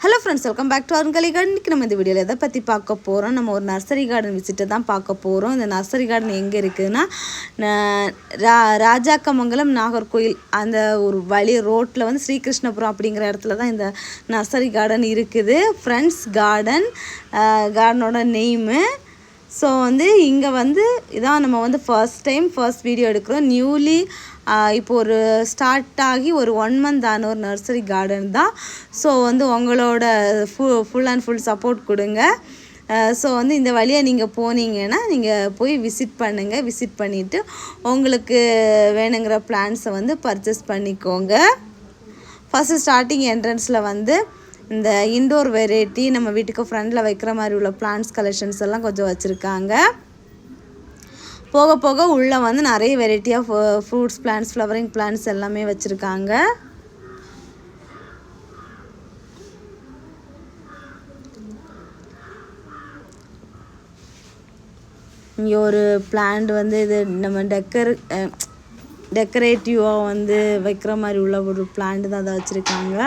Hello friends, welcome back to Arungali garden. இன்றைக்கி நம்ம இந்த வீடியோவில் எதை பற்றி பார்க்க போகிறோம், நம்ம ஒரு நர்சரி கார்டன் விசிட்டை தான் பார்க்க போகிறோம். இந்த நர்சரி கார்டன் எங்கே இருக்குதுன்னா, ராஜாக்கமங்கலம் நாகர்கோயில் அந்த ஒரு வழி ரோட்டில் வந்து ஸ்ரீகிருஷ்ணபுரம் அப்படிங்கிற இடத்துல தான் இந்த நர்சரி கார்டன் இருக்குது. ஃப்ரெண்ட்ஸ் கார்டனோட நெய்மு. ஸோ வந்து இங்கே வந்து இதான் நம்ம வந்து ஃபர்ஸ்ட் வீடியோ எடுக்கிறோம். நியூலி இப்போ ஒரு ஸ்டார்ட் ஆகி ஒரு 1 மந்த் ஆன ஒரு நர்சரி கார்டன் தான். ஸோ வந்து உங்களோட ஃபுல் அண்ட் ஃபுல் சப்போர்ட் கொடுங்க. ஸோ வந்து இந்த வழியாக நீங்கள் போனீங்கன்னா நீங்கள் போய் விசிட் பண்ணுங்கள். விசிட் பண்ணிவிட்டு உங்களுக்கு வேணுங்கிற பிளான்ஸை வந்து பர்ச்சேஸ் பண்ணிக்கோங்க. ஃபஸ்ட்டு ஸ்டார்டிங் என்ட்ரன்ஸில் வந்து இந்த இன்டோர் வெரைட்டி நம்ம வீட்டுக்கு ஃப்ரண்டில் வைக்கிற மாதிரி உள்ள பிளான்ட்ஸ் கலெக்ஷன்ஸ் எல்லாம் கொஞ்சம் வச்சுருக்காங்க. போக போக உள்ளே வந்து நிறைய variety of fruits plants, flowering plants எல்லாமே வச்சுருக்காங்க. இங்கே ஒரு பிளான்ட் வந்து இது நம்ம டெக்கரேட்டிவாக வந்து வைக்கிற மாதிரி உள்ள ஒரு பிளான்ட் தான் அதை வச்சுருக்காங்க.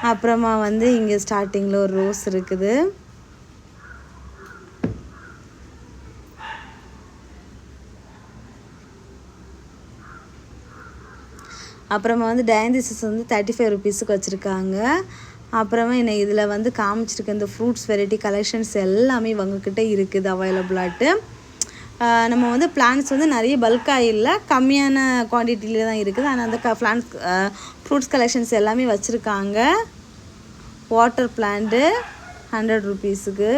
அப்புறமா வந்து இங்கே ஸ்டார்டிங்கில் ஒரு ரோஸ் இருக்குது. அப்புறமா வந்து டயந்திசிஸ் வந்து 35 ருபீஸுக்கு வச்சுருக்காங்க. அப்புறமா என்ன இதில் வந்து காமிச்சிருக்க இந்த ஃப்ரூட்ஸ் வெரைட்டி கலெக்ஷன்ஸ் எல்லாமே இவங்கக்கிட்ட இருக்குது அவைலபிளாட்டு. நம்ம வந்து பிளான்ட்ஸ் வந்து நிறைய பல்காக இல்லை, கம்மியான குவான்டிட்டியில் தான் இருக்குது. ஆனால் அந்த ஃப்ரூட்ஸ் கலெக்ஷன்ஸ் எல்லாமே வச்சுருக்காங்க. வாட்டர் பிளான்ட்டு 100 ருபீஸுக்கு,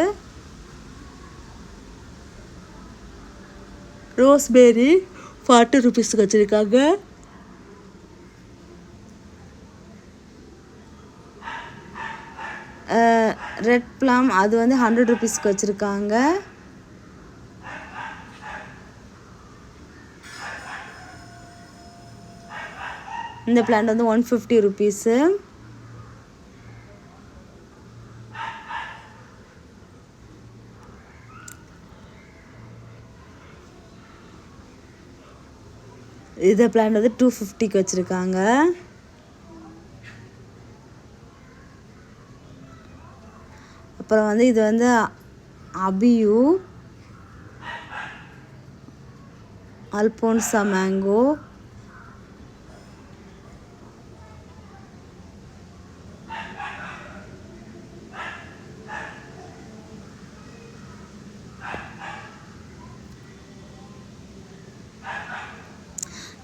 ரோஸ்பெரி 40 ருபீஸுக்கு வச்சுருக்காங்க. ரெட் ப்ளம் அது வந்து 100 ருபீஸ்க்கு வச்சுருக்காங்க. இந்த பிளான்ட் வந்து 150 ருபீஸு. இந்த பிளான்ட் வந்து 250க்கு வச்சுருக்காங்க. அப்புறம் வந்து இது வந்து அபியூ, அல்போன்சா மேங்கோ,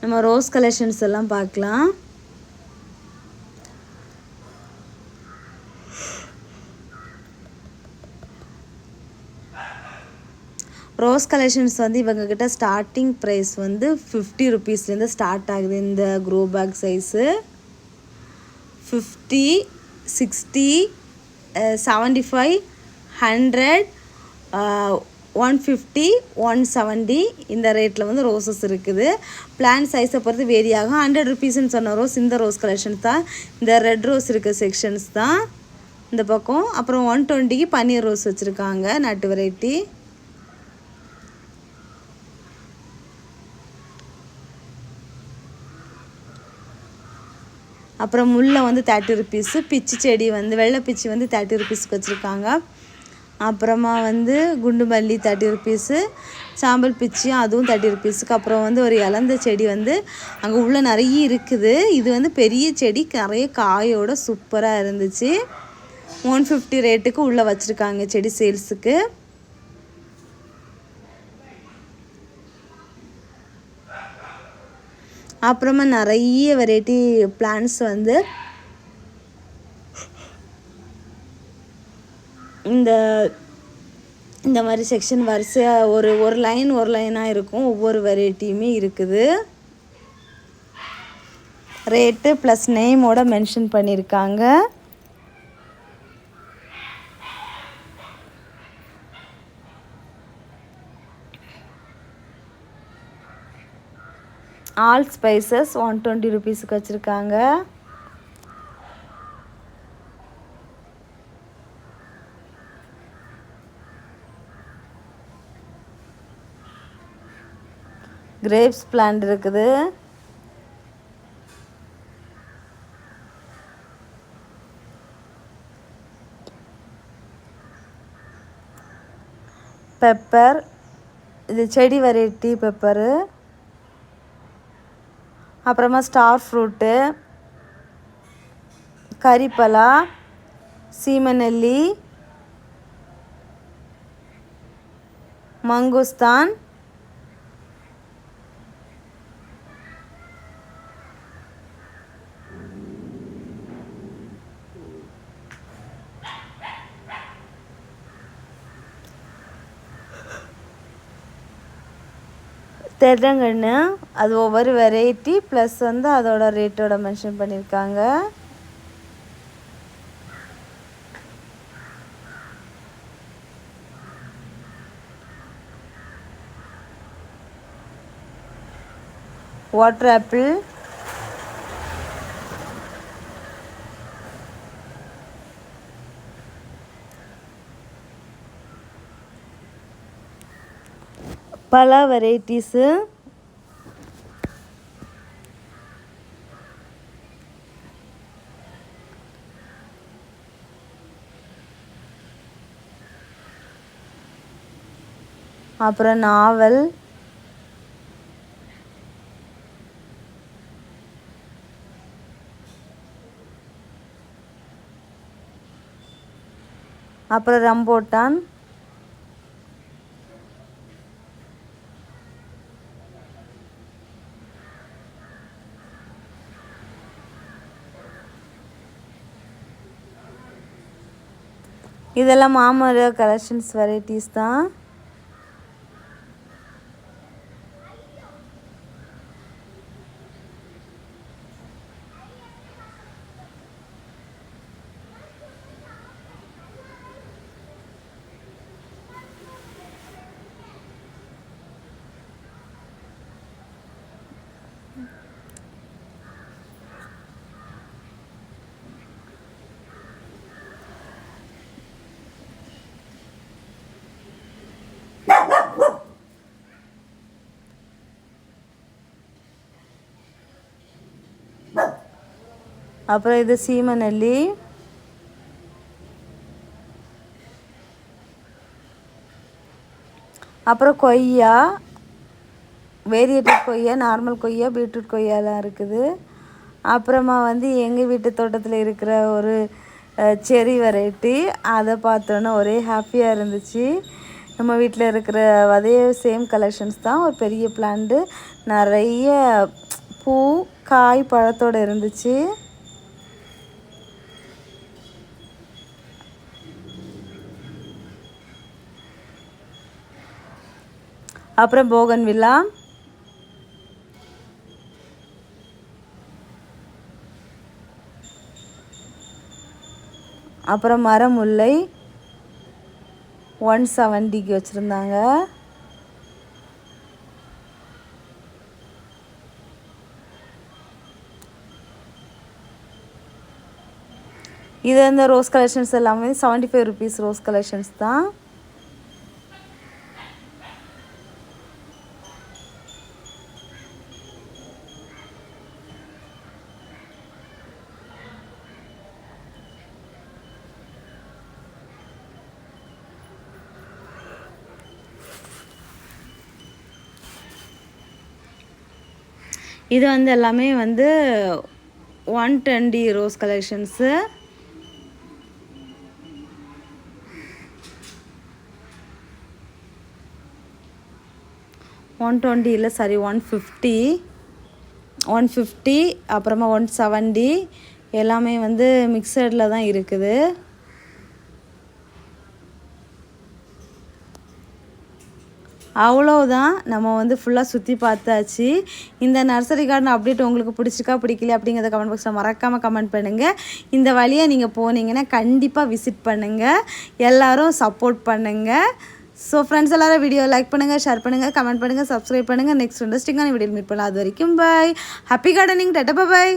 நம்ம ரோஸ் கலெக்ஷன்ஸ் எல்லாம் பார்க்கலாம். ரோஸ் கலெக்ஷன்ஸ் வந்து இவங்கக்கிட்ட ஸ்டார்டிங் ப்ரைஸ் வந்து 50 ருபீஸ்லேருந்து ஸ்டார்ட் ஆகுது. இந்த க்ரோ பேக் சைஸு 50, 60, 75, 100, 150, 170 இந்த ரேட்டில் வந்து ரோஸஸ் இருக்குது. பிளான்ட் சைஸை பொறுத்து வேரி ஆகும். 100 ருபீஸ்ன்னு சொன்ன ரோஸ் இந்த ரோஸ் கலெக்ஷன்ஸ் தான். இந்த ரெட் ரோஸ் இருக்க செக்ஷன்ஸ் தான் இந்த பக்கம். அப்புறம் 120க்கு பன்னீர் ரோஸ் வச்சுருக்காங்க, நட்டு வெரைட்டி. அப்புறம் முல்லை வந்து 30 ருபீஸு, பிச்சி செடி வந்து வெள்ளை பிச்சி வந்து 30 ருபீஸ்க்கு வச்சுருக்காங்க. அப்புறமா வந்து குண்டு மல்லி 30 ருபீஸு, சாம்பல் பிச்சியும் அதுவும் 30 ருபீஸுக்கு. அப்புறம் வந்து ஒரு இலந்த செடி வந்து அங்கே உள்ளே நிறைய இருக்குது. இது வந்து பெரிய செடி, நிறைய காயோட சூப்பராக இருந்துச்சு. 150 ரேட்டுக்கு உள்ளே வச்சுருக்காங்க செடி சேல்ஸுக்கு. அப்புறமா நிறைய வெரைட்டி பிளான்ட்ஸ் வந்து இந்த மாதிரி செக்ஷன் வரிசையாக ஒரு லைனாக இருக்கும். ஒவ்வொரு வெரைட்டியுமே இருக்குது. ரேட்டு ப்ளஸ் நேமோட மென்ஷன் பண்ணியிருக்காங்க. ஆல் ஸ்பைசஸ் 120 ருபீஸுக்கு வச்சுருக்காங்க. கிரேப்ஸ் பிளான்ட் இருக்குது. பெப்பர், இது செடி வெரைட்டி பெப்பரு. அப்புறமா ஸ்டார் ஃப்ரூட்டு, கறிப்பலா, சீமநெல்லி, மங்குஸ்தான், தென்னங்கன்று. அது ஒவ்வொரு வெரைட்டி ப்ளஸ் வந்து அதோட ரேட்டோட மென்ஷன் பண்ணியிருக்காங்க. வாட்டர் ஆப்பிள், பல வெரைட்டிஸு. அப்புறம் நாவல், அப்புறம் ரம்போட்டான், இதெல்லாம் மாமர கலெக்ஷன்ஸ் வெரைட்டிஸ் தான். அப்புறம் இது சீமநெல்லி, அப்புறம் கொய்யா, வேரியேட்டட் கொய்யா, நார்மல் கொய்யா, பீட்ரூட் கொய்யாலாம் இருக்குது. அப்புறமா வந்து எங்கள் வீட்டு தோட்டத்தில் இருக்கிற ஒரு செரி வெரைட்டி, அதை பார்த்தோன்னே ஒரே ஹாப்பியாக இருந்துச்சு. நம்ம வீட்டில் இருக்கிற அதே சேம் கலெக்ஷன்ஸ் தான். ஒரு பெரிய பிளான்ட்டு, நிறைய பூ, காய், பழத்தோடு இருந்துச்சு. அப்புறம் போகன்வில்லா, அப்புறம் மரமுல்லை 170க்கு வச்சுருந்தாங்க. இது இந்த ரோஸ் கலெக்ஷன்ஸ் எல்லாமே 75 ருபீஸ் ரோஸ் கலெக்ஷன்ஸ் தான். இது வந்து எல்லாமே வந்து 120 ரோஸ் கலெக்ஷன்ஸு. இல்லை சாரி 150 அப்புறமா 170 எல்லாமே வந்து மிக்சடில் தான் இருக்குது. அவ்வளோதான், நம்ம வந்து ஃபுல்லாக சுற்றி பார்த்தாச்சு. இந்த நர்சரி கார்டன் அப்டேட் உங்களுக்கு பிடிச்சிருக்கா பிடிக்கல அப்படிங்கிறத கமெண்ட் பாக்ஸில் மறக்காமல் கமெண்ட் பண்ணுங்கள். இந்த வழியாக நீங்கள் போனீங்கன்னா கண்டிப்பாக விசிட் பண்ணுங்கள். எல்லோரும் சப்போர்ட் பண்ணுங்கள். ஸோ ஃப்ரெண்ட்ஸ் எல்லோரும் வீடியோ லைக் பண்ணுங்கள், ஷேர் பண்ணுங்கள், கமெண்ட் பண்ணுங்கள், சப்ஸ்கிரைப் பண்ணுங்கள். நெக்ஸ்ட் இன்ட்ரெஸ்டிங்கான வீடியோ மீட் பண்ணலாம். அது வரைக்கும் பாய். Happy gardening. டாடா பாய்.